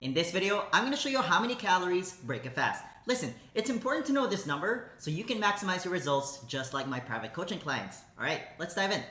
In this video, I'm going to show you how many calories break a fast. Listen, it's important to know this number so you can maximize your results just like my private coaching clients. All right, let's dive in.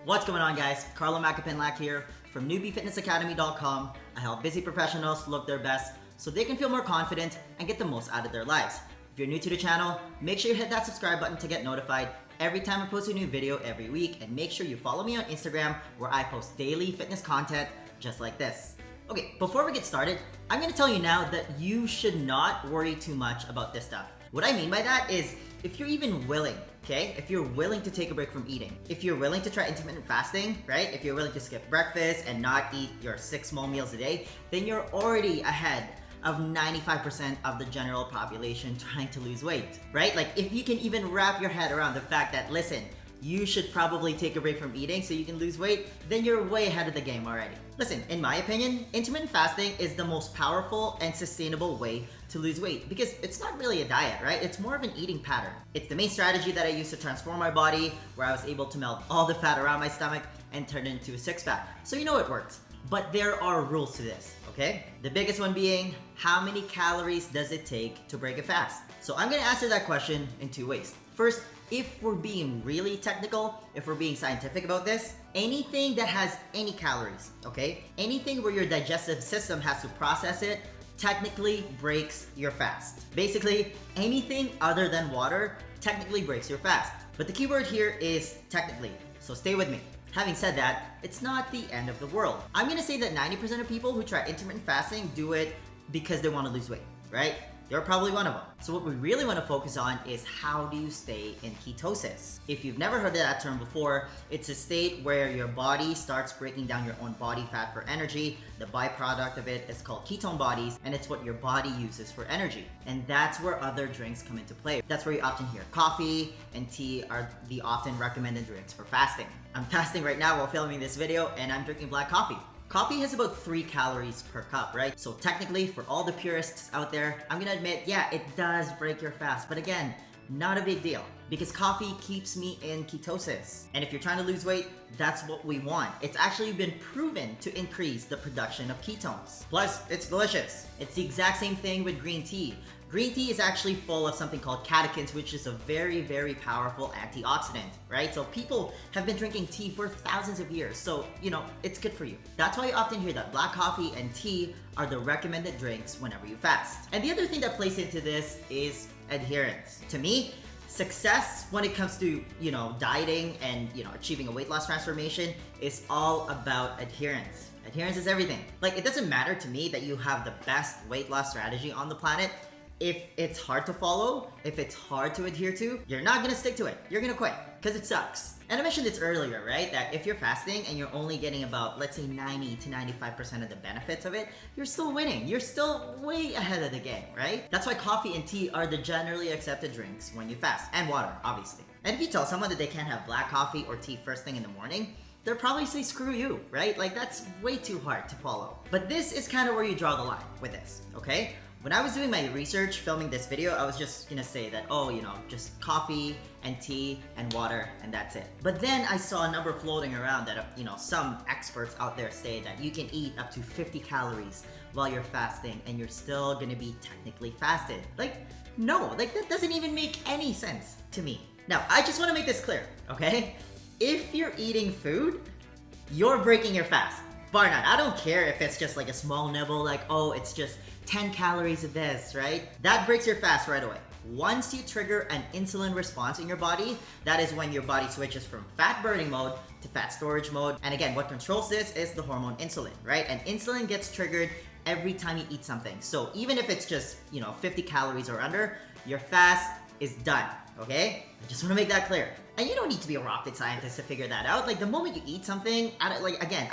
What's going on, guys? Carlo Macapinlac here from newbiefitnessacademy.com. I help busy professionals look their best so they can feel more confident and get the most out of their lives. If you're new to the channel, make sure you hit that subscribe button to get notified every time I post a new video every week, and make sure you follow me on Instagram where I post daily fitness content just like this. Okay, before we get started, I'm gonna tell you now that you should not worry too much about this stuff. What I mean by that is, if you're even willing, okay? If you're willing to take a break from eating, if you're willing to try intermittent fasting, right? If you're willing to skip breakfast and not eat your 6 small meals a day, then you're already ahead of 95% of the general population trying to lose weight, right? Like, if you can even wrap your head around the fact that, listen, you should probably take a break from eating so you can lose weight, then you're way ahead of the game already. Listen, in my opinion, intermittent fasting is the most powerful and sustainable way to lose weight because it's not really a diet, right? It's more of an eating pattern. It's the main strategy that I used to transform my body, where I was able to melt all the fat around my stomach and turn it into a six-pack. So you know it works. But there are rules to this, okay? The biggest one being, how many calories does it take to break a fast? So I'm gonna answer that question in 2 ways. First, if we're being really technical, if we're being scientific about this, anything that has any calories, okay? Anything where your digestive system has to process it technically breaks your fast. Basically, anything other than water technically breaks your fast. But the key word here is technically, so stay with me. Having said that, it's not the end of the world. I'm gonna say that 90% of people who try intermittent fasting do it because they wanna lose weight, right? You're probably one of them. So what we really wanna focus on is, how do you stay in ketosis? If you've never heard of that term before, it's a state where your body starts breaking down your own body fat for energy. The byproduct of it is called ketone bodies, and it's what your body uses for energy. And that's where other drinks come into play. That's where you often hear coffee and tea are the often recommended drinks for fasting. I'm fasting right now while filming this video, and I'm drinking black coffee. Coffee has about 3 calories per cup, right? So technically, for all the purists out there, I'm gonna admit, yeah, it does break your fast. But again, not a big deal, because coffee keeps me in ketosis. And if you're trying to lose weight, that's what we want. It's actually been proven to increase the production of ketones. Plus, it's delicious. It's the exact same thing with green tea. Green tea is actually full of something called catechins, which is a very, very powerful antioxidant, right? So people have been drinking tea for thousands of years. So, you know, it's good for you. That's why you often hear that black coffee and tea are the recommended drinks whenever you fast. And the other thing that plays into this is adherence. To me, success when it comes to, you know, dieting and, you know, achieving a weight loss transformation is all about adherence. Adherence is everything. Like, it doesn't matter to me that you have the best weight loss strategy on the planet. If it's hard to follow, if it's hard to adhere to, you're not gonna stick to it. You're gonna quit, because it sucks. And I mentioned this earlier, right? That if you're fasting and you're only getting about, let's say, 90 to 95% of the benefits of it, you're still winning. You're still way ahead of the game, right? That's why coffee and tea are the generally accepted drinks when you fast. And water, obviously. And if you tell someone that they can't have black coffee or tea first thing in the morning, they'll probably say, screw you, right? Like, that's way too hard to follow. But this is kind of where you draw the line with this, okay? When I was doing my research filming this video, I was just gonna say that, oh, you know, just coffee and tea and water and that's it. But then I saw a number floating around that, you know, some experts out there say that you can eat up to 50 calories while you're fasting and you're still gonna be technically fasted. Like, no, like, that doesn't even make any sense to me. Now, I just wanna make this clear, okay? If you're eating food, you're breaking your fast. Bar none. I don't care if it's just like a small nibble, like, oh, it's just 10 calories of this, right? That breaks your fast right away. Once you trigger an insulin response in your body, that is when your body switches from fat burning mode to fat storage mode. And again, what controls this is the hormone insulin, right? And insulin gets triggered every time you eat something. So even if it's just, you know, 50 calories or under, your fast is done, okay? I just wanna make that clear. And you don't need to be a rocket scientist to figure that out. Like, the moment you eat something, I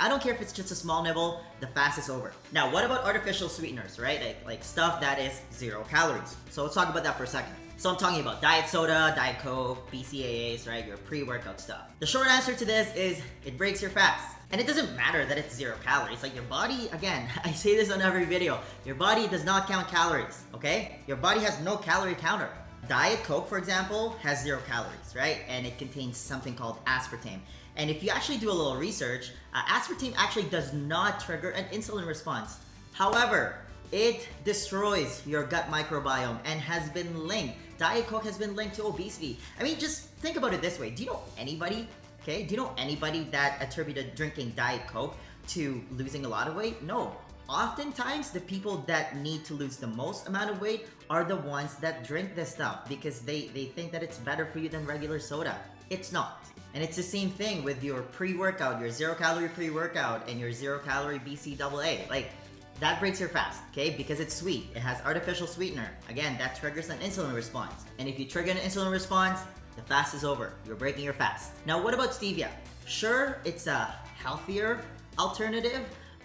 don't care if it's just a small nibble, the fast is over. Now, what about artificial sweeteners, right? Like stuff that is 0 calories. So let's talk about that for a second. So I'm talking about diet soda, diet coke, BCAAs, right? Your pre-workout stuff. The short answer to this is, it breaks your fast. And it doesn't matter that it's 0 calories. Like, your body, again, I say this on every video, your body does not count calories, okay? Your body has no calorie counter. Diet Coke, for example, has 0 calories, right? And it contains something called aspartame. And if you actually do a little research, aspartame actually does not trigger an insulin response. However, it destroys your gut microbiome and has been linked. Diet Coke has been linked to obesity. I mean, just think about it this way. Do you know anybody, okay? Do you know anybody that attributed drinking Diet Coke to losing a lot of weight? No. Oftentimes, the people that need to lose the most amount of weight are the ones that drink this stuff because they think that it's better for you than regular soda. It's not. And it's the same thing with your pre-workout, your 0-calorie pre-workout and your 0-calorie BCAA. Like, that breaks your fast, okay? Because it's sweet. It has artificial sweetener. Again, that triggers an insulin response. And if you trigger an insulin response, the fast is over. You're breaking your fast. Now, what about stevia? Sure, it's a healthier alternative,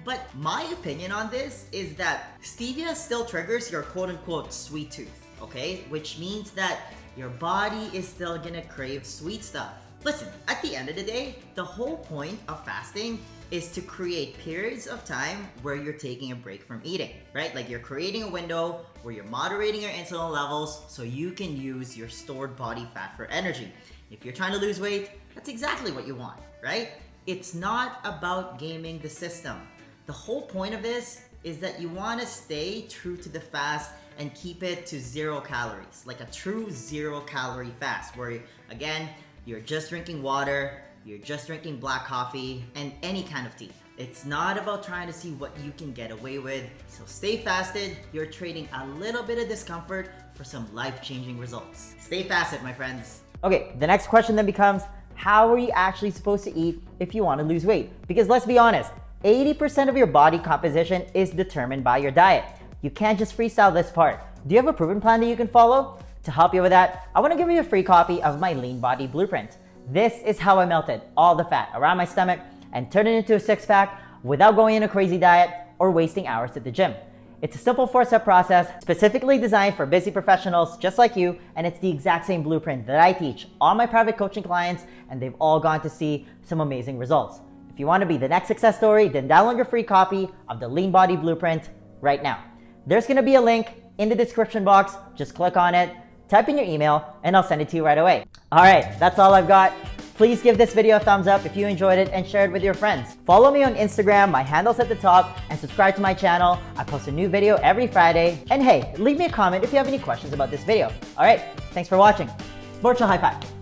but my opinion on this is that stevia still triggers your quote-unquote sweet tooth, okay? Which means that your body is still gonna crave sweet stuff. Listen, at the end of the day, the whole point of fasting is to create periods of time where you're taking a break from eating, right? Like you're creating a window where you're moderating your insulin levels so you can use your stored body fat for energy. If you're trying to lose weight, that's exactly what you want, right? It's not about gaming the system. The whole point of this is that you want to stay true to the fast and keep it to 0 calories, like a true 0-calorie fast where, again, you're just drinking water, you're just drinking black coffee, and any kind of tea. It's not about trying to see what you can get away with. So stay fasted. You're trading a little bit of discomfort for some life-changing results. Stay fasted, my friends. Okay, the next question then becomes, how are you actually supposed to eat if you want to lose weight? Because let's be honest, 80% of your body composition is determined by your diet. You can't just freestyle this part. Do you have a proven plan that you can follow? To help you with that, I want to give you a free copy of my Lean Body Blueprint. This is how I melted all the fat around my stomach and turned it into a six-pack without going on a crazy diet or wasting hours at the gym. It's a simple 4-step process specifically designed for busy professionals just like you, and it's the exact same blueprint that I teach all my private coaching clients, and they've all gone to see some amazing results. If you want to be the next success story, then download your free copy of the Lean Body Blueprint right now. There's going to be a link in the description box. Just click on it, type in your email, and I'll send it to you right away. All right, that's all I've got. Please give this video a thumbs up if you enjoyed it and share it with your friends. Follow me on Instagram, my handle's at the top, and subscribe to my channel. I post a new video every Friday. And hey, leave me a comment if you have any questions about this video. All right, thanks for watching. Virtual high five.